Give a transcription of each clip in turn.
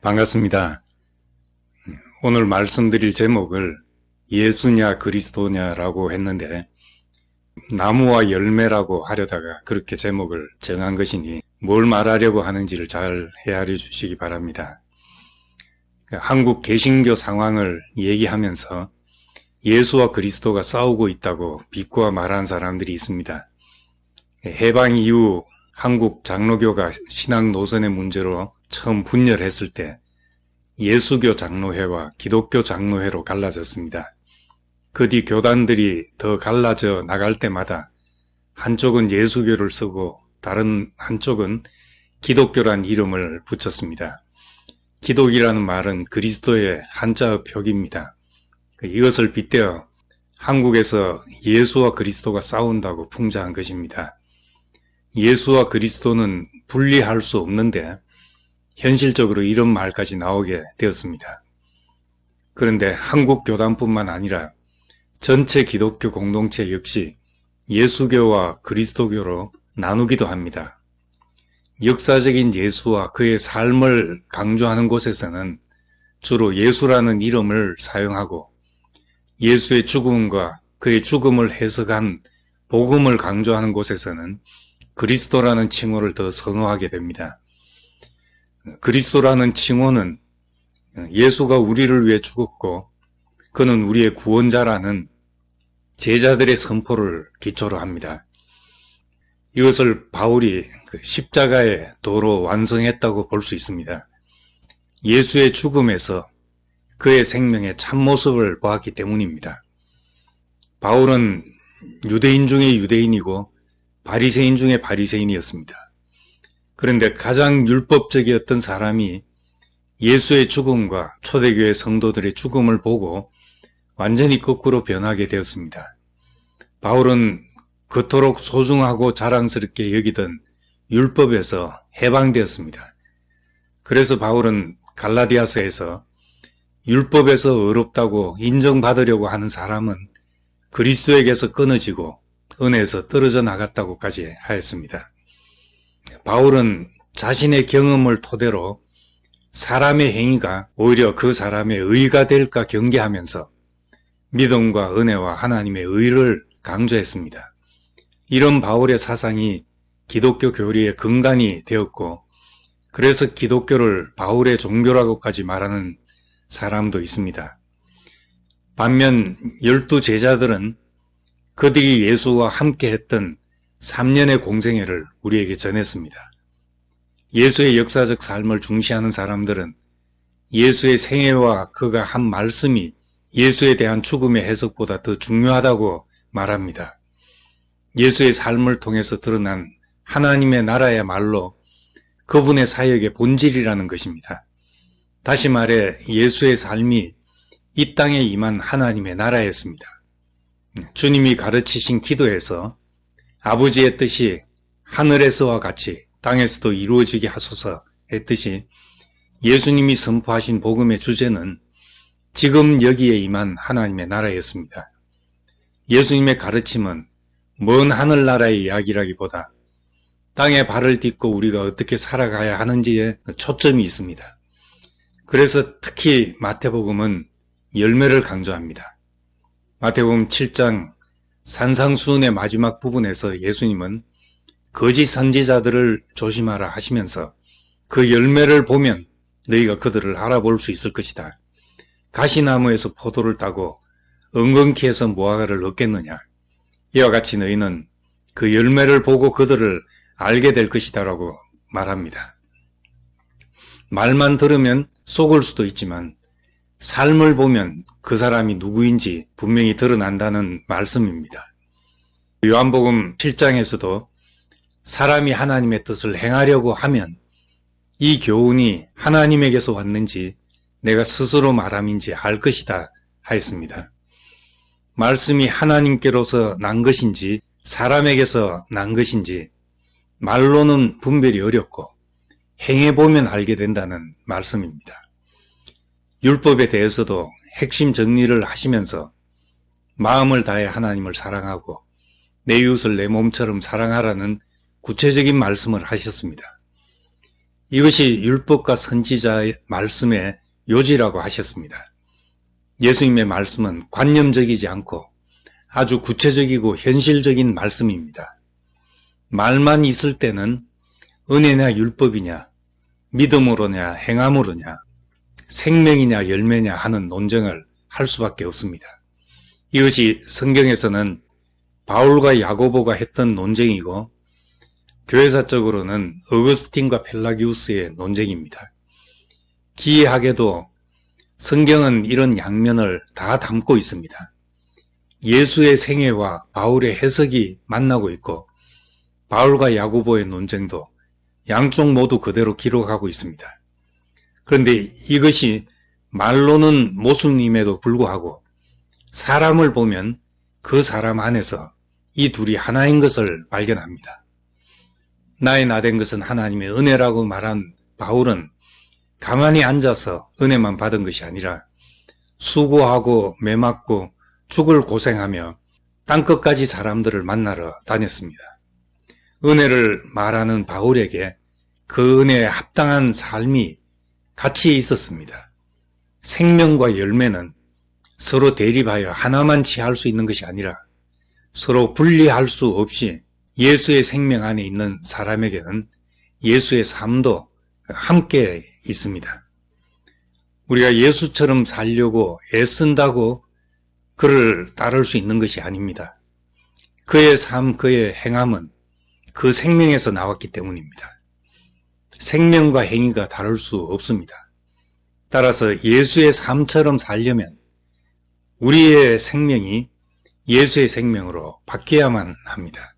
반갑습니다. 오늘 말씀드릴 제목을 예수냐 그리스도냐라고 했는데 나무와 열매라고 하려다가 그렇게 제목을 정한 것이니 뭘 말하려고 하는지를 잘 헤아려 주시기 바랍니다. 한국 개신교 상황을 얘기하면서 예수와 그리스도가 싸우고 있다고 비꼬아 말하는 사람들이 있습니다. 해방 이후 한국 장로교가 신앙 노선의 문제로 처음 분열했을 때 예수교 장로회와 기독교 장로회로 갈라졌습니다. 그 뒤 교단들이 더 갈라져 나갈 때마다 한쪽은 예수교를 쓰고 다른 한쪽은 기독교란 이름을 붙였습니다. 기독이라는 말은 그리스도의 한자어 표기입니다. 이것을 빗대어 한국에서 예수와 그리스도가 싸운다고 풍자한 것입니다. 예수와 그리스도는 분리할 수 없는데 현실적으로 이런 말까지 나오게 되었습니다. 그런데 한국 교단뿐만 아니라 전체 기독교 공동체 역시 예수교와 그리스도교로 나누기도 합니다. 역사적인 예수와 그의 삶을 강조하는 곳에서는 주로 예수라는 이름을 사용하고 예수의 죽음과 그의 죽음을 해석한 복음을 강조하는 곳에서는 그리스도라는 칭호를 더 선호하게 됩니다. 그리스도라는 칭호는 예수가 우리를 위해 죽었고 그는 우리의 구원자라는 제자들의 선포를 기초로 합니다. 이것을 바울이 십자가의 도로 완성했다고 볼 수 있습니다. 예수의 죽음에서 그의 생명의 참모습을 보았기 때문입니다. 바울은 유대인 중에 유대인이고 바리새인 중에 바리새인이었습니다. 그런데 가장 율법적이었던 사람이 예수의 죽음과 초대교회 성도들의 죽음을 보고 완전히 거꾸로 변하게 되었습니다. 바울은 그토록 소중하고 자랑스럽게 여기던 율법에서 해방되었습니다. 그래서 바울은 갈라디아서에서 율법에서 의롭다고 인정받으려고 하는 사람은 그리스도에게서 끊어지고 은혜에서 떨어져 나갔다고까지 하였습니다. 바울은 자신의 경험을 토대로 사람의 행위가 오히려 그 사람의 의가 될까 경계하면서 믿음과 은혜와 하나님의 의를 강조했습니다. 이런 바울의 사상이 기독교 교리의 근간이 되었고 그래서 기독교를 바울의 종교라고까지 말하는 사람도 있습니다. 반면 12 제자들은 그들이 예수와 함께 했던 3년의 공생애를 우리에게 전했습니다. 예수의 역사적 삶을 중시하는 사람들은 예수의 생애와 그가 한 말씀이 예수에 대한 죽음의 해석보다 더 중요하다고 말합니다. 예수의 삶을 통해서 드러난 하나님의 나라야말로 그분의 사역의 본질이라는 것입니다. 다시 말해 예수의 삶이 이 땅에 임한 하나님의 나라였습니다. 주님이 가르치신 기도에서 아버지의 뜻이 하늘에서와 같이 땅에서도 이루어지게 하소서 했듯이 예수님이 선포하신 복음의 주제는 지금 여기에 임한 하나님의 나라였습니다. 예수님의 가르침은 먼 하늘나라의 이야기라기보다 땅에 발을 딛고 우리가 어떻게 살아가야 하는지에 초점이 있습니다. 그래서 특히 마태복음은 열매를 강조합니다. 마태복음 7장 산상수훈의 마지막 부분에서 예수님은 거짓 선지자들을 조심하라 하시면서 그 열매를 보면 너희가 그들을 알아볼 수 있을 것이다. 가시나무에서 포도를 따고 엉겅퀴에서 무화과를 얻겠느냐. 이와 같이 너희는 그 열매를 보고 그들을 알게 될 것이다 라고 말합니다. 말만 들으면 속을 수도 있지만 삶을 보면 그 사람이 누구인지 분명히 드러난다는 말씀입니다. 요한복음 7장에서도 사람이 하나님의 뜻을 행하려고 하면 이 교훈이 하나님에게서 왔는지 내가 스스로 말함인지 알 것이다 하였습니다. 말씀이 하나님께로서 난 것인지 사람에게서 난 것인지 말로는 분별이 어렵고 행해보면 알게 된다는 말씀입니다. 율법에 대해서도 핵심 정리를 하시면서 마음을 다해 하나님을 사랑하고 내 이웃을 내 몸처럼 사랑하라는 구체적인 말씀을 하셨습니다. 이것이 율법과 선지자의 말씀의 요지라고 하셨습니다. 예수님의 말씀은 관념적이지 않고 아주 구체적이고 현실적인 말씀입니다. 말만 있을 때는 은혜냐 율법이냐, 믿음으로냐 행함으로냐, 생명이냐 열매냐 하는 논쟁을 할 수밖에 없습니다. 이것이 성경에서는 바울과 야고보가 했던 논쟁이고 교회사적으로는 어거스틴과 펠라기우스의 논쟁입니다. 기이하게도 성경은 이런 양면을 다 담고 있습니다. 예수의 생애와 바울의 해석이 만나고 있고 바울과 야고보의 논쟁도 양쪽 모두 그대로 기록하고 있습니다. 그런데 이것이 말로는 모순임에도 불구하고 사람을 보면 그 사람 안에서 이 둘이 하나인 것을 발견합니다. 나의 나된 것은 하나님의 은혜라고 말한 바울은 가만히 앉아서 은혜만 받은 것이 아니라 수고하고 매맞고 죽을 고생하며 땅끝까지 사람들을 만나러 다녔습니다. 은혜를 말하는 바울에게 그 은혜에 합당한 삶이 같이 있었습니다. 생명과 열매는 서로 대립하여 하나만 취할 수 있는 것이 아니라 서로 분리할 수 없이 예수의 생명 안에 있는 사람에게는 예수의 삶도 함께 있습니다. 우리가 예수처럼 살려고 애쓴다고 그를 따를 수 있는 것이 아닙니다. 그의 삶, 그의 행함은 그 생명에서 나왔기 때문입니다. 생명과 행위가 다를 수 없습니다. 따라서 예수의 삶처럼 살려면 우리의 생명이 예수의 생명으로 바뀌어야만 합니다.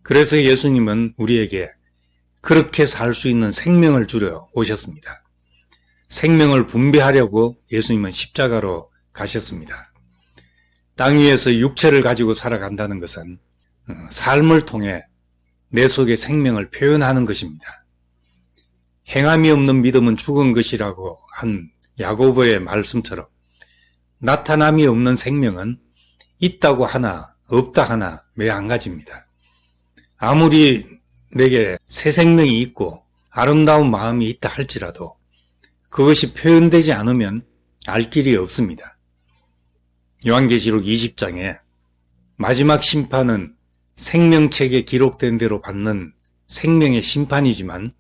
그래서 예수님은 우리에게 그렇게 살 수 있는 생명을 주려 오셨습니다. 생명을 분배하려고 예수님은 십자가로 가셨습니다. 땅 위에서 육체를 가지고 살아간다는 것은 삶을 통해 내 속의 생명을 표현하는 것입니다. 행함이 없는 믿음은 죽은 것이라고 한 야고보의 말씀처럼 나타남이 없는 생명은 있다고 하나 없다 하나 매 한 가지입니다. 아무리 내게 새 생명이 있고 아름다운 마음이 있다 할지라도 그것이 표현되지 않으면 알 길이 없습니다. 요한계시록 20장에 마지막 심판은 생명책에 기록된 대로 받는 생명의 심판이지만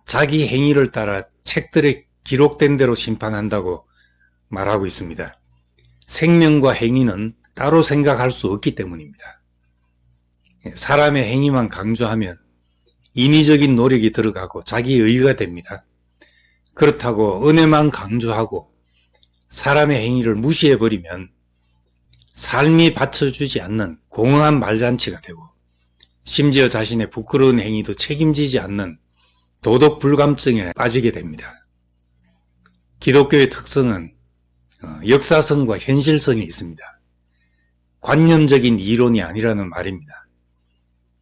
자기 행위를 따라 책들에 기록된 대로 심판한다고 말하고 있습니다. 생명과 행위는 따로 생각할 수 없기 때문입니다. 사람의 행위만 강조하면 인위적인 노력이 들어가고 자기 의의가 됩니다. 그렇다고 은혜만 강조하고 사람의 행위를 무시해버리면 삶이 받쳐주지 않는 공허한 말잔치가 되고 심지어 자신의 부끄러운 행위도 책임지지 않는 도덕 불감증에 빠지게 됩니다. 기독교의 특성은 역사성과 현실성이 있습니다. 관념적인 이론이 아니라는 말입니다.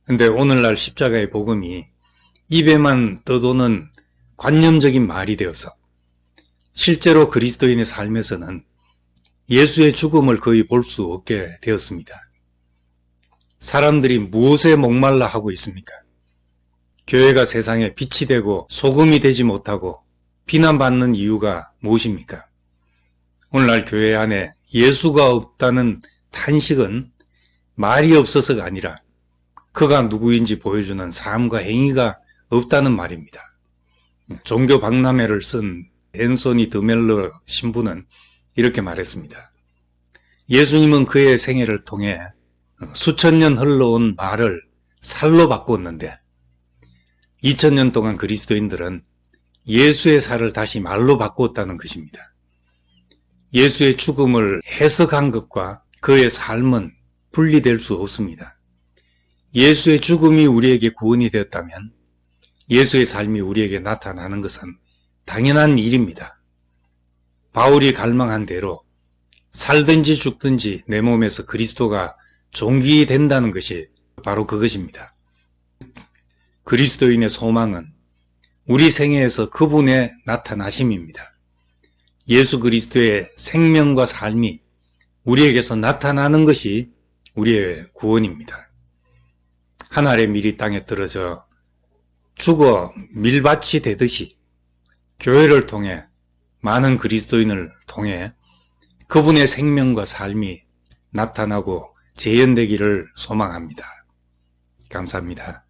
근데 오늘날 십자가의 복음이 입에만 떠도는 관념적인 말이 되어서 실제로 그리스도인의 삶에서는 예수의 죽음을 거의 볼 수 없게 되었습니다. 사람들이 무엇에 목말라 하고 있습니까? 교회가 세상에 빛이 되고 소금이 되지 못하고 비난받는 이유가 무엇입니까? 오늘날 교회 안에 예수가 없다는 탄식은 말이 없어서가 아니라 그가 누구인지 보여주는 삶과 행위가 없다는 말입니다. 종교 박람회를 쓴 앤소니 드멜러 신부는 이렇게 말했습니다. 예수님은 그의 생애를 통해 수천 년 흘러온 말을 살로 바꾸었는데 2000년 동안 그리스도인들은 예수의 살을 다시 말로 바꾸었다는 것입니다. 예수의 죽음을 해석한 것과 그의 삶은 분리될 수 없습니다. 예수의 죽음이 우리에게 구원이 되었다면 예수의 삶이 우리에게 나타나는 것은 당연한 일입니다. 바울이 갈망한 대로 살든지 죽든지 내 몸에서 그리스도가 존귀된다는 것이 바로 그것입니다. 그리스도인의 소망은 우리 생애에서 그분의 나타나심입니다. 예수 그리스도의 생명과 삶이 우리에게서 나타나는 것이 우리의 구원입니다. 한 알의 밀이 땅에 떨어져 죽어 밀밭이 되듯이 교회를 통해 많은 그리스도인을 통해 그분의 생명과 삶이 나타나고 재현되기를 소망합니다. 감사합니다.